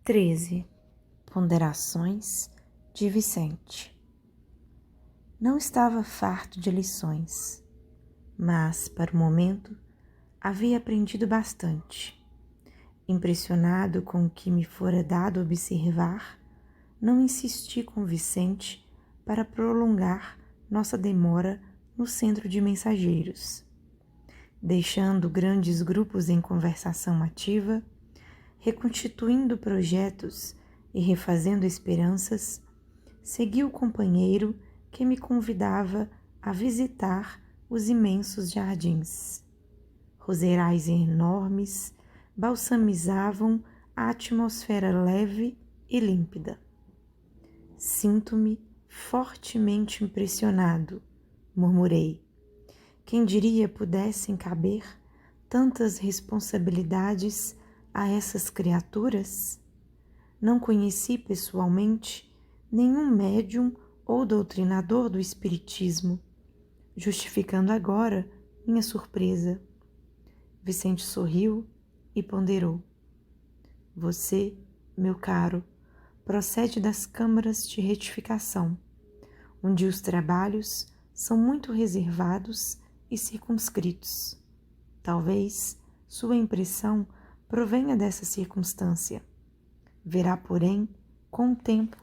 13. Ponderações de Vicente. Não estava farto de lições, mas, para o momento, havia aprendido bastante. Impressionado com o que me fora dado observar, não insisti com Vicente para prolongar nossa demora no centro de mensageiros. Deixando grandes grupos em conversação ativa, reconstituindo projetos e refazendo esperanças, segui o companheiro que me convidava a visitar os imensos jardins. Roseirais enormes balsamizavam a atmosfera leve e límpida. Sinto-me fortemente impressionado, murmurei. Quem diria pudessem caber tantas responsabilidades a essas criaturas? Não conheci pessoalmente nenhum médium ou doutrinador do espiritismo, justificando agora minha surpresa. Vicente sorriu e ponderou. Você, meu caro, procede das câmaras de retificação, onde os trabalhos são muito reservados e circunscritos. Talvez sua impressão provenha dessa circunstância. Verá, porém, com o tempo,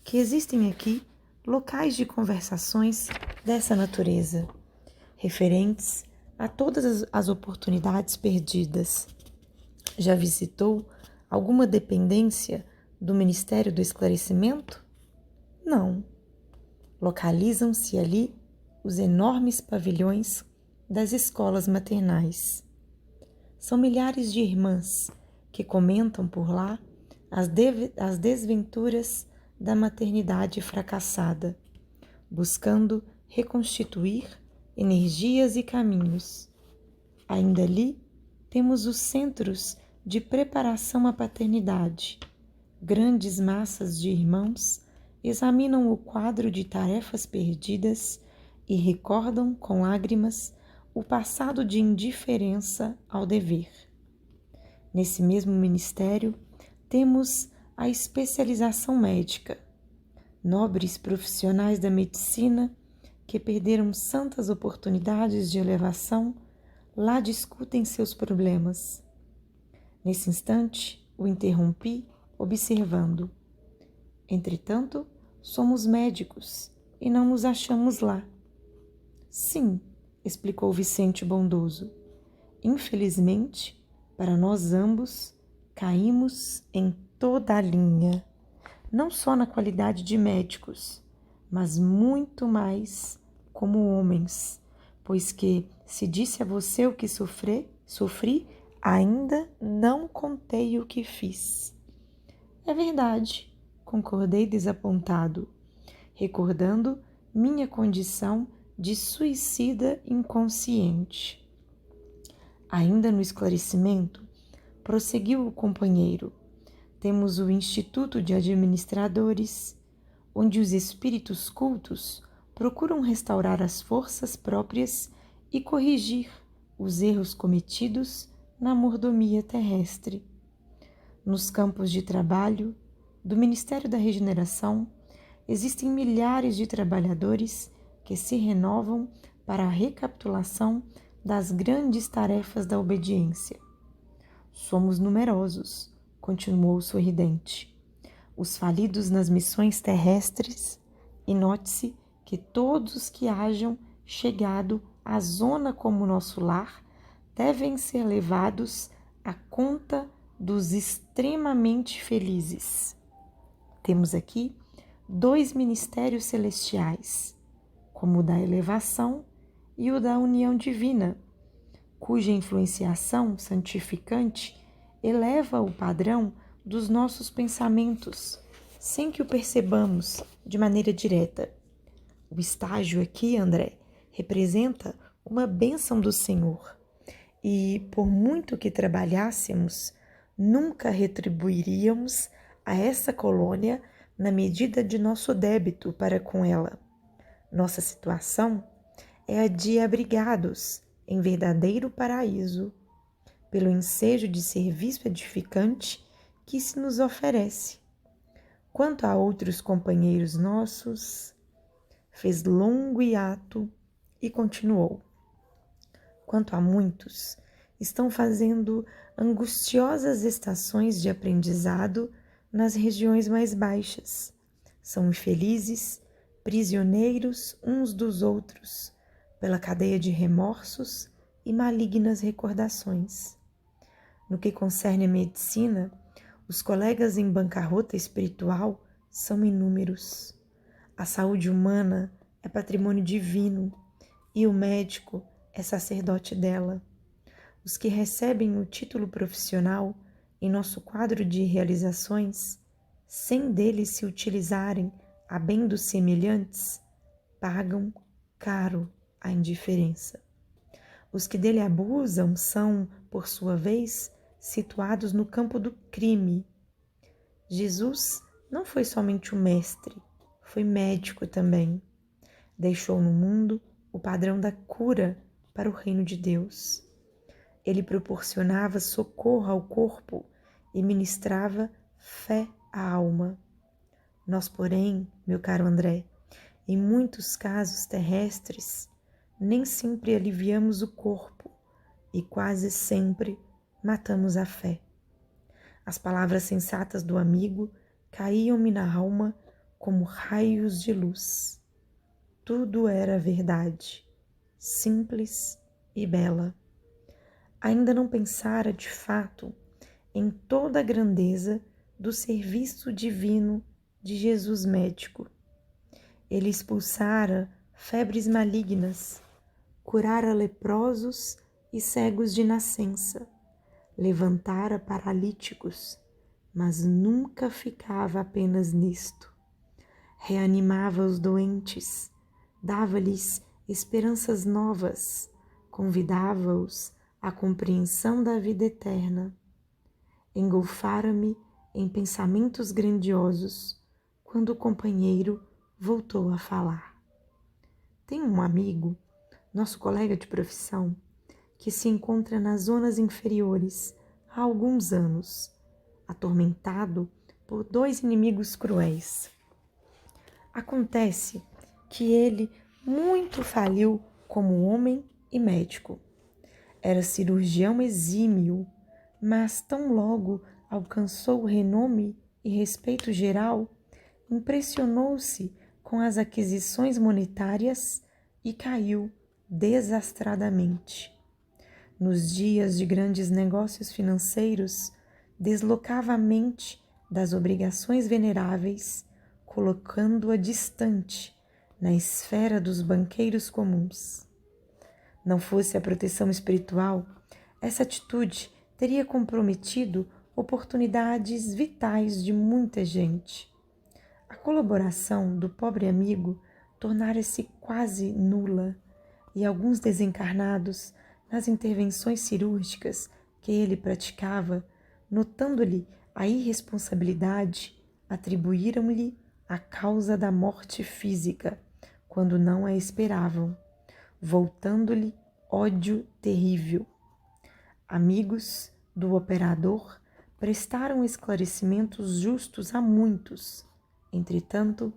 que existem aqui locais de conversações dessa natureza, referentes a todas as oportunidades perdidas. Já visitou alguma dependência do Ministério do Esclarecimento? Não. Localizam-se ali os enormes pavilhões das escolas maternais. São milhares de irmãs que comentam por lá as desventuras da maternidade fracassada, buscando reconstituir energias e caminhos. Ainda ali temos os centros de preparação à paternidade. Grandes massas de irmãos examinam o quadro de tarefas perdidas e recordam com lágrimas o passado de indiferença ao dever. Nesse mesmo ministério, temos a especialização médica. Nobres profissionais da medicina que perderam santas oportunidades de elevação, lá discutem seus problemas. Nesse instante, o interrompi, observando. Entretanto, somos médicos e não nos achamos lá. Sim, explicou Vicente bondoso. Infelizmente, para nós ambos, caímos em toda a linha, não só na qualidade de médicos, mas muito mais como homens, pois que, se disse a você o que sofri, ainda não contei o que fiz. É verdade, concordei desapontado, recordando minha condição de suicida inconsciente. Ainda no esclarecimento, prosseguiu o companheiro, temos o Instituto de Administradores, onde os espíritos cultos procuram restaurar as forças próprias e corrigir os erros cometidos na mordomia terrestre. Nos campos de trabalho do Ministério da Regeneração, existem milhares de trabalhadores que se renovam para a recapitulação das grandes tarefas da obediência. Somos numerosos, continuou sorridente, os falidos nas missões terrestres, e note-se que todos que hajam chegado à zona como nosso lar devem ser levados à conta dos extremamente felizes. Temos aqui 2 ministérios celestiais, como o da elevação e o da união divina, cuja influenciação santificante eleva o padrão dos nossos pensamentos, sem que o percebamos de maneira direta. O estágio aqui, André, representa uma bênção do Senhor, e por muito que trabalhássemos, nunca retribuiríamos a essa colônia na medida de nosso débito para com ela. Nossa situação é a de abrigados em verdadeiro paraíso, pelo ensejo de serviço edificante que se nos oferece. Quanto a outros companheiros nossos, fez longo hiato e continuou. Quanto a muitos, estão fazendo angustiosas estações de aprendizado nas regiões mais baixas. São infelizes, prisioneiros uns dos outros, pela cadeia de remorsos e malignas recordações. No que concerne a medicina, os colegas em bancarrota espiritual são inúmeros. A saúde humana é patrimônio divino e o médico é sacerdote dela. Os que recebem o título profissional em nosso quadro de realizações, sem dele se utilizarem a bem dos semelhantes, pagam caro a indiferença. Os que dele abusam são, por sua vez, situados no campo do crime. Jesus não foi somente o mestre, foi médico também. Deixou no mundo o padrão da cura para o reino de Deus. Ele proporcionava socorro ao corpo e ministrava fé à alma. Nós, porém, meu caro André, em muitos casos terrestres, nem sempre aliviamos o corpo e quase sempre matamos a fé. As palavras sensatas do amigo caíam-me na alma como raios de luz. Tudo era verdade, simples e bela. Ainda não pensara, de fato, em toda a grandeza do serviço divino de Jesus médico. Ele expulsara febres malignas, curara leprosos e cegos de nascença, levantara paralíticos, mas nunca ficava apenas nisto. Reanimava os doentes, dava-lhes esperanças novas, convidava-os à compreensão da vida eterna. Engolfara-me em pensamentos grandiosos quando o companheiro voltou a falar. Tenho um amigo, nosso colega de profissão, que se encontra nas zonas inferiores há alguns anos, atormentado por 2 inimigos cruéis. Acontece que ele muito faliu como homem e médico. Era cirurgião exímio, mas tão logo alcançou renome e respeito geral, impressionou-se com as aquisições monetárias e caiu desastradamente. Nos dias de grandes negócios financeiros, deslocava a mente das obrigações veneráveis, colocando-a distante na esfera dos banqueiros comuns. Não fosse a proteção espiritual, essa atitude teria comprometido oportunidades vitais de muita gente. A colaboração do pobre amigo tornara-se quase nula e alguns desencarnados, nas intervenções cirúrgicas que ele praticava, notando-lhe a irresponsabilidade, atribuíram-lhe a causa da morte física, quando não a esperavam, voltando-lhe ódio terrível. Amigos do operador prestaram esclarecimentos justos a muitos. Entretanto,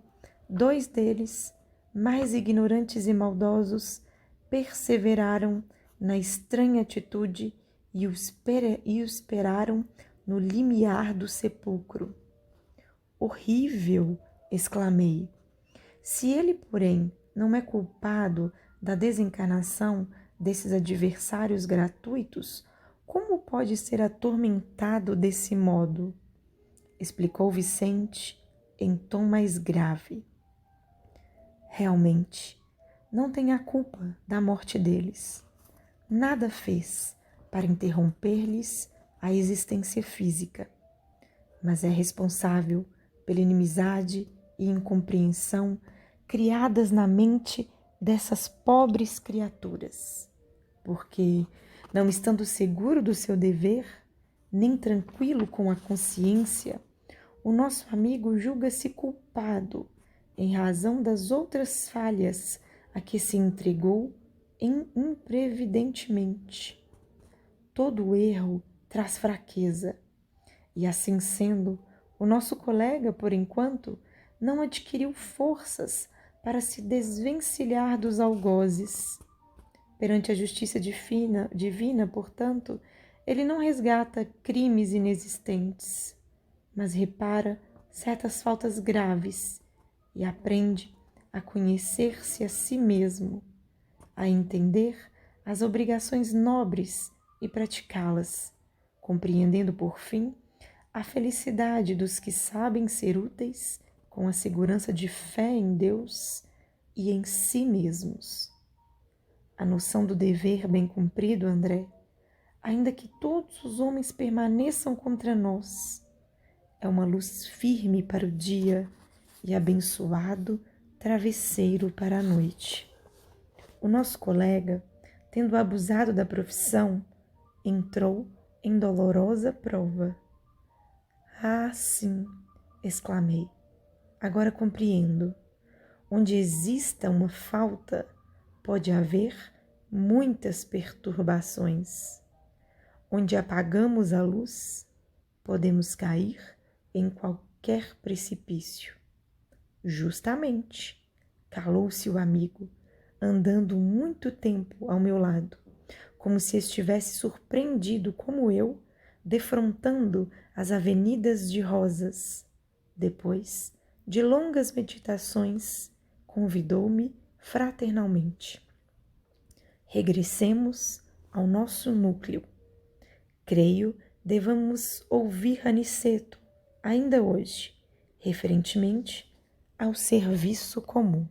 2 deles, mais ignorantes e maldosos, perseveraram na estranha atitude e o esperaram no limiar do sepulcro. Horrível! Exclamei. Se ele, porém, não é culpado da desencarnação desses adversários gratuitos, como pode ser atormentado desse modo? Explicou Vicente em tom mais grave. Realmente, não tem a culpa da morte deles. Nada fez para interromper-lhes a existência física, mas é responsável pela inimizade e incompreensão criadas na mente dessas pobres criaturas, porque, não estando seguro do seu dever, nem tranquilo com a consciência, o nosso amigo julga-se culpado em razão das outras falhas a que se entregou imprevidentemente. Todo erro traz fraqueza. E assim sendo, o nosso colega, por enquanto, não adquiriu forças para se desvencilhar dos algozes. Perante a justiça divina, portanto, ele não resgata crimes inexistentes, mas repara certas faltas graves e aprende a conhecer-se a si mesmo, a entender as obrigações nobres e praticá-las, compreendendo, por fim, a felicidade dos que sabem ser úteis com a segurança de fé em Deus e em si mesmos. A noção do dever bem cumprido, André, ainda que todos os homens permaneçam contra nós, é uma luz firme para o dia e abençoado travesseiro para a noite. O nosso colega, tendo abusado da profissão, entrou em dolorosa prova. Ah, sim, exclamei, agora compreendo. Onde exista uma falta, pode haver muitas perturbações. Onde apagamos a luz, podemos cair em qualquer precipício. Justamente, calou-se o amigo, andando muito tempo ao meu lado, como se estivesse surpreendido como eu, defrontando as avenidas de rosas. Depois de longas meditações, convidou-me fraternalmente. Regressemos ao nosso núcleo. Creio devamos ouvir Aniceto, ainda hoje, referentemente ao serviço comum.